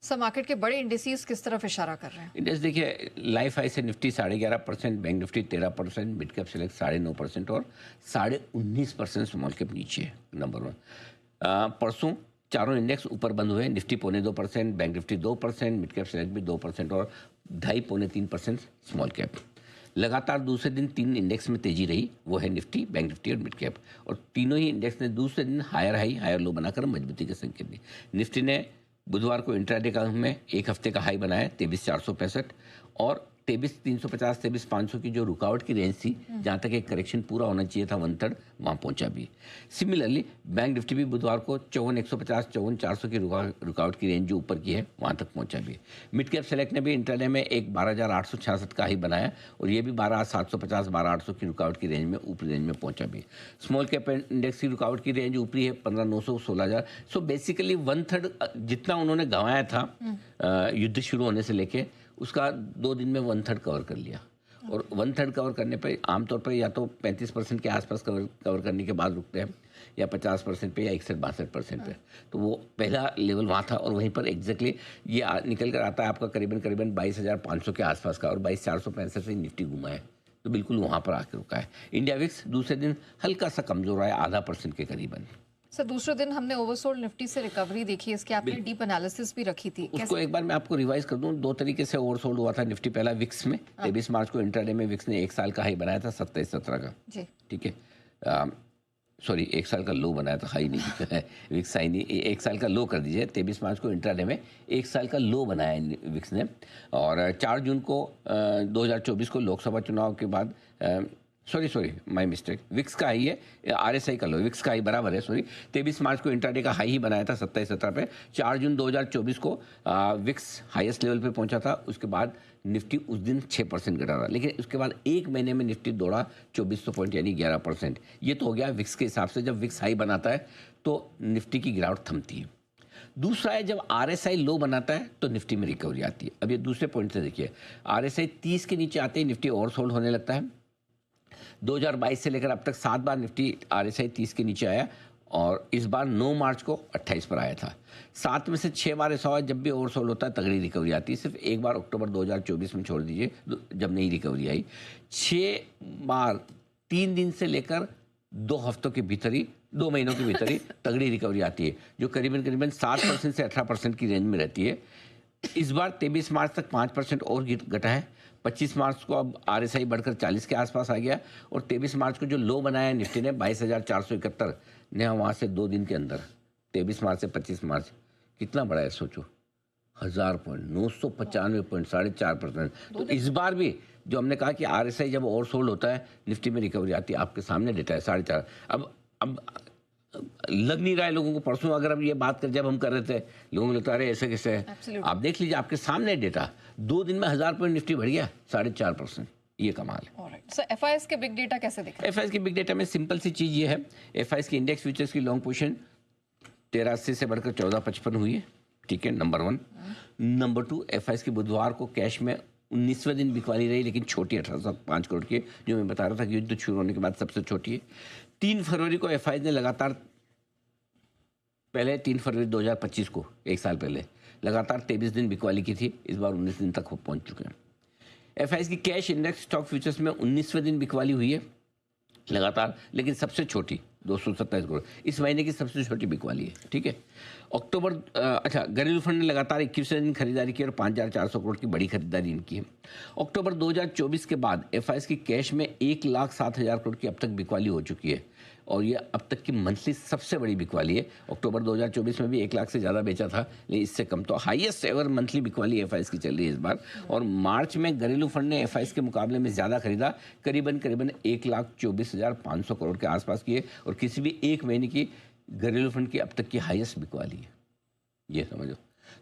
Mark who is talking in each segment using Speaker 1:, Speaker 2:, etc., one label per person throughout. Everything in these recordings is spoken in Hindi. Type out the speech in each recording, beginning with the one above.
Speaker 1: सब मार्केट के बड़े इंडिसेस किस तरफ इशारा कर रहे हैं?
Speaker 2: इंडेक्स देखिए, लाइफ हाई से Nifty 11.5%, bank Nifty 13%, mid cap select 9.5% और 19.5% स्मॉल कैप नीचे है नंबर 1। परसों चारों इंडेक्स ऊपर बंद हुए। Nifty 0.25%, bank Nifty 2%, mid cap select भी 2% और 2.5-3% स्मॉल कैप। लगातार दूसरे दिन 3 इंडेक्स में तेजी रही, वो है निफ्टी, बैंक निफ्टी और मिड कैप। और तीनों ही इंडेक्स ने दूसरे दिन हायर हाई हायर लो बनाकर मजबूती के संकेत दी। निफ्टी ने बुधवार को इंट्राडे का में एक हफ्ते का हाई बनाया 23,465 और 23,350 23,500 की जो रुकावट की रेंज थी, जहाँ तक एक करेक्शन पूरा होना चाहिए था 1/3, वहाँ पहुँचा भी। सिमिलरली बैंक निफ्टी भी बुधवार को 54,150 54,400 की रुकावट की रेंज जो ऊपर की है वहाँ तक पहुँचा भी। मिड कैप सेलेक्ट ने भी इंट्राडे में एक 12,866 का हाई बनाया और ये भी 12,750 12,800 की रुकावट की रेंज में ऊपरी रेंज में पहुँचा भी। स्मॉल कैप इंडेक्स की रुकावट की रेंज ऊपरी है 15,900 16,000। सो बेसिकली 1/3 जितना उन्होंने गंवाया था युद्ध शुरू होने से लेके, उसका 2 दिन में 1/3 कवर कर लिया। और 1/3 कवर करने पर आमतौर पर या तो 35% के आसपास कवर करने के बाद रुकते हैं, या 50% पे या 61-62% पे। तो वो पहला लेवल वहाँ था और वहीं पर एग्जैक्टली ये निकल कर आता है आपका करीबन 22,500 के आसपास का, और 22,465 से निफ्टी घुमा है, तो बिल्कुल वहाँ पर आके रुका है। इंडिया विक्स दूसरे दिन हल्का सा कमज़ोर आया, 0.5% के करीबन।
Speaker 1: सर दूसरे दिन हमने ओवरसोल्ड निफ्टी से रिकवरी देखी, इसके आपने डीप एनालिसिस भी रखी थी।
Speaker 2: उसको एक बार मैं आपको रिवाइज कर दूं, 2 तरीके से ओवरसोल्ड हुआ था निफ्टी। पहला विक्स में 23 मार्च को इंट्राडे में विक्स ने 1 साल का हाई बनाया था 27-17 का जी, ठीक है। सॉरी 1 साल का लो बनाया था, हाई नहीं है विक्स हाई नहीं, 1 साल का लो कर दीजिए। 23 मार्च को इंट्राडे में 1 साल का लो बनाया विक्स ने। और 4 जून को 2024 को लोकसभा चुनाव के बाद सॉरी माय मिस्टेक, विक्स का हाई है, आरएसआई का लो, विक्स का हाई बराबर है, सॉरी। 23 मार्च को इंट्राडे का हाई ही बनाया था 27-17 पे। 4 जून 2024 को विक्स हाईएस्ट लेवल पे पहुंचा था। उसके बाद निफ्टी उस दिन 6% घटा रहा, लेकिन उसके बाद एक महीने में निफ्टी दौड़ा 2400 पॉइंट यानी 11%। ये तो हो गया विक्स के हिसाब से। जब विक्स हाई बनाता है तो निफ्टी की गिरावट थमती है। दूसरा है जब आरएसआई लो बनाता है तो निफ्टी में रिकवरी आती है। अब ये दूसरे पॉइंट से देखिए, आरएसआई 30 के नीचे आते ही निफ्टी ओवरसोल्ड होने लगता है। 2022 से लेकर अब तक 7 बार निफ्टी आरएसआई 30 के नीचे आया और इस बार 9 मार्च को 28 पर आया था। 7 में से 6 बार ऐसा हुआ जब भी ओवरसोल्ड होता है तगड़ी रिकवरी आती है। सिर्फ एक बार अक्टूबर 2024 में छोड़ दीजिए जब नई रिकवरी आई। 6 बार 3 दिन से लेकर 2 हफ्तों के भीतर ही, 2 महीनों के भीतर ही तगड़ी रिकवरी आती है, जो करीबन 7% से 18% की रेंज में रहती है। इस बार 23 मार्च तक 5% और घटा है। 25 मार्च को अब आरएसआई बढ़कर 40 के आसपास आ गया और 23 मार्च को जो लो बनाया निफ्टी ने 22,471 ने, वहाँ से 2 दिन के अंदर 23 मार्च से 25 मार्च कितना बढ़ा है सोचो, 1000 पॉइंट, 995 पॉइंट, 4.5%। तो इस बार भी जो हमने कहा कि आरएसआई जब ओवरसोल्ड होता है निफ्टी में रिकवरी आती है, आपके सामने डेटा है 4.5। अब लग नहीं रहा है लोगों को। परसों अगर अब ये बात कर जब हम कर रहे थे, लोगों को लगता है अरे ऐसे कैसे है। आप देख लीजिए आपके सामने डेटा, 2 दिन में 1000 पॉइंट निफ्टी बढ़ गया, 4.5%। ये कमाल है।
Speaker 1: सो एफआईएस के बिग डेटा कैसे दिख रहा है?
Speaker 2: एफआईएस के बिग डेटा में सिंपल सी चीज ये है, एफआईएस की इंडेक्स फ्यूचर्स की लॉन्ग पोजीशन 1380 से बढ़कर 1455 हुई है, ठीक है, नंबर 1। नंबर 2, एफआईएस की बुधवार को कैश में 19वें दिन बिकवाली रही, लेकिन छोटी, 1805 करोड़ की, जो मैं बता रहा था कि युद्ध शुरू होने के बाद सबसे छोटी है। 3 फरवरी को एफआईएस ने लगातार, पहले 3 फरवरी 2025 को, 1 साल पहले, लगातार 23 दिन बिकवाली की थी। इस बार 19 दिन तक पहुंच चुके हैं। एफआईएस की कैश इंडेक्स स्टॉक फ्यूचर्स में 19वें दिन बिकवाली हुई है लगातार, लेकिन सबसे छोटी 227 करोड़, इस महीने की सबसे छोटी बिकवाली है, ठीक है। अक्टूबर घरेलू फंड ने लगातार 21वें दिन खरीदारी की और 5,400 करोड़ की बड़ी खरीदारी इनकी है। अक्टूबर 2024 के बाद एफआईएस की कैश में 1,07,000 करोड़ की अब तक बिकवाली हो चुकी है और ये अब तक की मंथली सबसे बड़ी बिकवाली है। अक्टूबर 2024 में भी 1 लाख से ज़्यादा बेचा था, लेकिन इससे कम। तो हाईएस्ट एवर मंथली बिकवाली एफआईएस की चल रही है इस बार। और मार्च में घरेलू फंड ने एफआईएस के मुकाबले में ज़्यादा खरीदा, करीबन 1,24,500 करोड़ के आसपास की है और किसी भी एक महीने की घरेलू फंड की अब तक की हाईएस्ट बिकवाली है, ये समझो।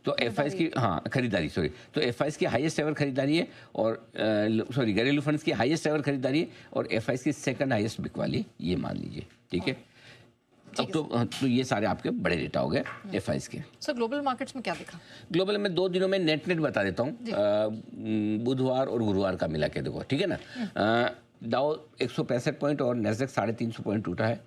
Speaker 2: तो एफआईएस की खरीदारी तो एफआईएस की हाईएस्ट एवर खरीदारी है और घरेलू फंड्स की हाईएस्ट एवर खरीदारी है और एफआईएस की सेकंड हाईएस्ट बिकवाली, ये मान लीजिए, ठीक है। अब तो ये सारे आपके बड़े डेटा हो गए एफआईएस के।
Speaker 1: सर ग्लोबल मार्केट्स में क्या दिखा?
Speaker 2: ग्लोबल में 2 दिनों में नेट बता देता हूँ, बुधवार और गुरुवार का मिला के देखो, ठीक है ना। डाउ 165 पॉइंट और नेस्डेक 350 पॉइंट टूटा है।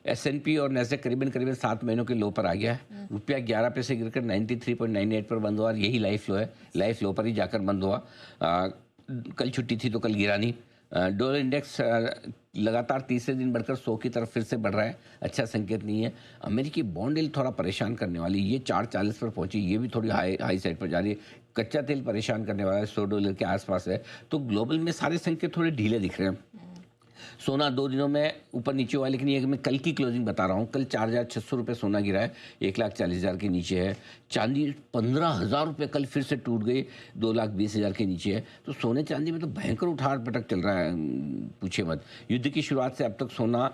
Speaker 2: S&P और नेस्डेक करीबन 7 महीनों के लो पर आ गया है। रुपया 11 पैसे गिरकर 93.98 पर बंद हुआ और यही लाइफ लो है, लाइफ लो पर ही जाकर बंद हुआ। कल छुट्टी थी तो कल गिरा नहीं। डॉलर इंडेक्स लगातार तीसरे दिन बढ़कर 100 की तरफ फिर से बढ़ रहा है, अच्छा संकेत नहीं है। अमेरिकी बॉन्ड यील्ड थोड़ा परेशान करने वाली, ये 4.40 पर पहुंची, ये भी थोड़ी हाई साइड पर जा रही है। कच्चा तेल परेशान करने वाला है, $100 के आसपास है। तो ग्लोबल में सारे संकेत थोड़े ढीले दिख रहे हैं। सोना 2 दिनों में ऊपर नीचे हुआ, लेकिन ये मैं कल की क्लोजिंग बता रहा हूँ। कल 4,600 रुपये सोना गिरा है, 1,40,000 के नीचे है। चांदी 15,000 रुपये कल फिर से टूट गई, 2,20,000 के नीचे है। तो सोने चांदी में तो भयंकर उठार पटक चल रहा है, पूछे मत। युद्ध की शुरुआत से अब तक सोना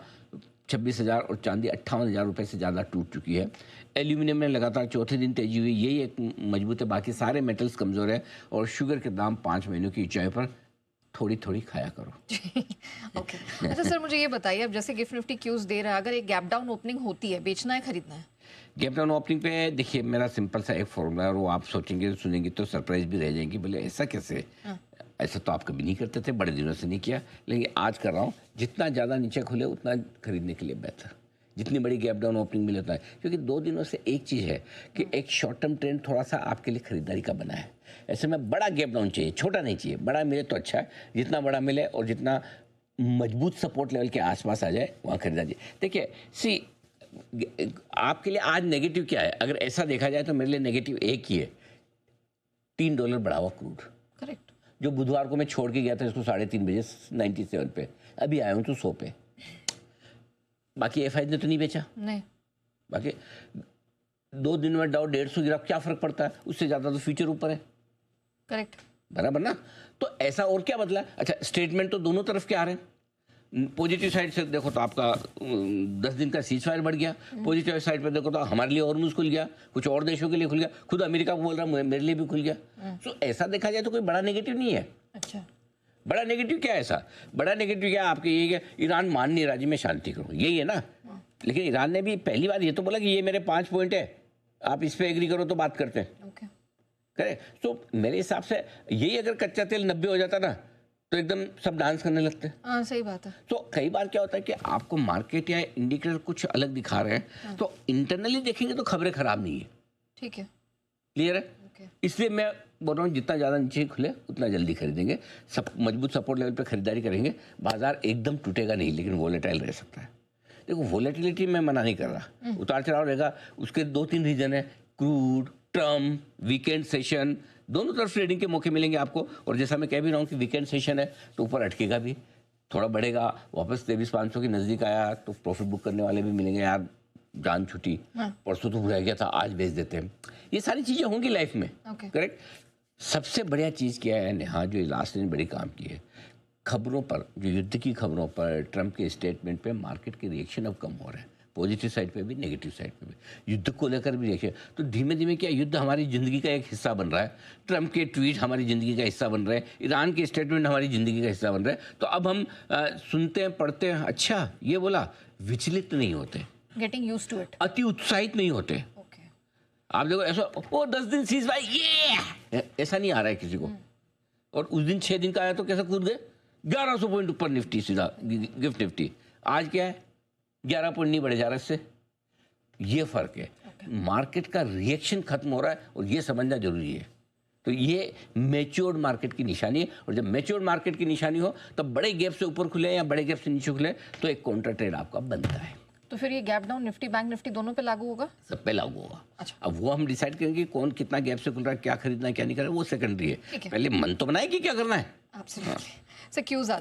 Speaker 2: 26,000 और चांदी 58,000 रुपये से ज़्यादा टूट चुकी है। एल्यूमिनियम में लगातार चौथे दिन तेजी हुई, यही एक मजबूत है, बाकी सारे मेटल्स कमज़ोर है। और शुगर के दाम 5 महीनों की ऊंचाई पर, थोड़ी थोड़ी खाया करो।
Speaker 1: ओके। अच्छा सर, मुझे ये बताइए, अब जैसे गिफ्ट निफ्टी क्यूज दे रहा है, अगर एक गैप डाउन ओपनिंग होती है, बेचना है खरीदना है?
Speaker 2: गैप डाउन ओपनिंग पे देखिए, मेरा सिंपल सा एक फॉर्मूला है, और वो आप सोचेंगे सुनेंगे तो सरप्राइज भी रह जाएंगे, बोले ऐसा कैसे? ऐसा तो आप कभी नहीं करते थे, बड़े दिनों से नहीं किया, लेकिन आज कर रहा हूँ। जितना ज़्यादा नीचे खुले उतना खरीदने के लिए बेहतर, जितनी बड़ी गैप डाउन ओपनिंग मिले उतना है। क्योंकि 2 दिनों से एक चीज़ है कि एक शॉर्ट टर्म ट्रेंड थोड़ा सा आपके लिए खरीदारी का बना है। ऐसे में बड़ा गैप डाउन चाहिए, छोटा नहीं चाहिए। बड़ा मिले तो अच्छा है, जितना बड़ा मिले और जितना मजबूत सपोर्ट लेवल के आसपास आ जाए वहाँ खरीदारी। देखिए सी, आपके लिए आज नेगेटिव क्या है? अगर ऐसा देखा जाए तो मेरे लिए नेगेटिव एक ही है, $3 बढ़ा हुआ क्रूड।
Speaker 1: करेक्ट।
Speaker 2: जो बुधवार को मैं छोड़ के गया था इसको 3:30 बजे 97 पे, अभी आया हूँ तो 100 पे। बाकी एफ ने तो नहीं बेचा,
Speaker 1: नहीं।
Speaker 2: बाकी 2 दिन में डाउ 150 गिरा, क्या फर्क पड़ता है? उससे ज़्यादा तो फ्यूचर ऊपर है।
Speaker 1: करेक्ट,
Speaker 2: बराबर ना? तो ऐसा और क्या बदला? अच्छा, स्टेटमेंट तो दोनों तरफ के आ रहे हैं। पॉजिटिव साइड से देखो तो आपका 10 दिन का सीज फायर बढ़ गया, पॉजिटिव साइड पे देखो तो हमारे लिए और खुल गया, कुछ और देशों के लिए खुल गया, खुद अमेरिका को बोल रहा हूँ मेरे लिए भी खुल गया। तो ऐसा देखा जाए तो कोई बड़ा नेगेटिव नहीं है।
Speaker 1: अच्छा,
Speaker 2: बड़ा नेगेटिव क्या है? ऐसा बड़ा नेगेटिव क्या है आपके? ये क्या, ईरान मान नहीं रहा जी मैं शांति करूँ, यही है ना? लेकिन ईरान ने भी पहली बार ये तो बोला कि ये मेरे 5 पॉइंट है, आप इस पर एग्री करो तो बात करते हैं।
Speaker 1: ओके,
Speaker 2: करे तो मेरे हिसाब से यही अगर कच्चा तेल 90 हो जाता ना तो एकदम सब डांस करने लगते हैं।
Speaker 1: हाँ सही बात है।
Speaker 2: तो कई बार क्या होता है कि आपको मार्केट या इंडिकेटर कुछ अलग दिखा रहे हैं, तो इंटरनली देखेंगे तो खबरें खराब नहीं है।
Speaker 1: ठीक है,
Speaker 2: क्लियर है? इसलिए मैं बोल रहा हूँ जितना ज़्यादा नीचे खुले उतना जल्दी खरीदेंगे, सब मजबूत सपोर्ट लेवल पे खरीदारी करेंगे। बाजार एकदम टूटेगा नहीं, लेकिन वोलेटाइल रह सकता है। देखो वोलेटिलिटी में मना नहीं कर रहा, उतार चढ़ाव रहेगा। उसके 2-3 रीजन है, क्रूड, ट्रम्प, वीकेंड सेशन, दोनों तरफ ट्रेडिंग के मौके मिलेंगे आपको। और जैसा मैं कह भी रहा हूँ कि वीकेंड सेशन है तो ऊपर अटकेगा भी, थोड़ा बढ़ेगा, वापस 23,500 के नज़दीक आया तो प्रॉफिट बुक करने वाले भी मिलेंगे। यार जान छुट्टी, परसों तो रह गया था, आज बेच देते हैं। ये सारी चीज़ें होंगी लाइफ में। करेक्ट। सबसे बढ़िया चीज़ क्या है नेहा, जो लास्ट ने बड़ी काम की है, खबरों पर, जो युद्ध की खबरों पर, ट्रंप के स्टेटमेंट पे मार्केट के रिएक्शन अब कम हो रहे हैं, पॉजिटिव साइड पे भी नेगेटिव साइड पे भी। युद्ध को लेकर भी रिएक्शन, तो धीमे धीमे क्या युद्ध हमारी ज़िंदगी का एक हिस्सा बन रहा है। ट्रंप के ट्वीट हमारी ज़िंदगी का हिस्सा बन रहे हैं, ईरान के स्टेटमेंट हमारी ज़िंदगी का हिस्सा बन रहे हैं। तो अब हम सुनते हैं, पढ़ते हैं, अच्छा ये बोला, विचलित नहीं होते,
Speaker 1: गेटिंग यूज्ड टू इट,
Speaker 2: अति उत्साहित नहीं होते। आप देखो ऐसा वो 10 दिन सीज भाई ये ऐसा नहीं आ रहा है किसी को। और उस दिन 6 दिन का आया तो कैसा कूद गए, 1100 पॉइंट ऊपर निफ्टी, सीधा गिफ्ट निफ्टी। आज क्या है, 11 पॉइंट नहीं बढ़े जा रहा इससे। ये फर्क है, मार्केट का रिएक्शन खत्म हो रहा है और ये समझना जरूरी है। तो ये मैच्योर्ड मार्केट की निशानी है, और जब मैच्योर्ड मार्केट की निशानी हो तब बड़े गैप से ऊपर खुले या बड़े गैप से नीचे खुले तो एक काउंटर ट्रेड आपका बनता है।
Speaker 1: तो फिर ये gap down Nifty, bank Nifty दोनों पे लागू होगा? सब
Speaker 2: पे लागू होगा।
Speaker 1: अच्छा।
Speaker 2: अब वो हम डिसाइड करेंगे कौन कितना गैप से खुल रहा है, क्या खरीदना है क्या नहीं करना है, वो सेकेंडरी है। पहले मन तो बनाए कि क्या करना है।
Speaker 1: एब्सोल्युटली। सर क्यूज आज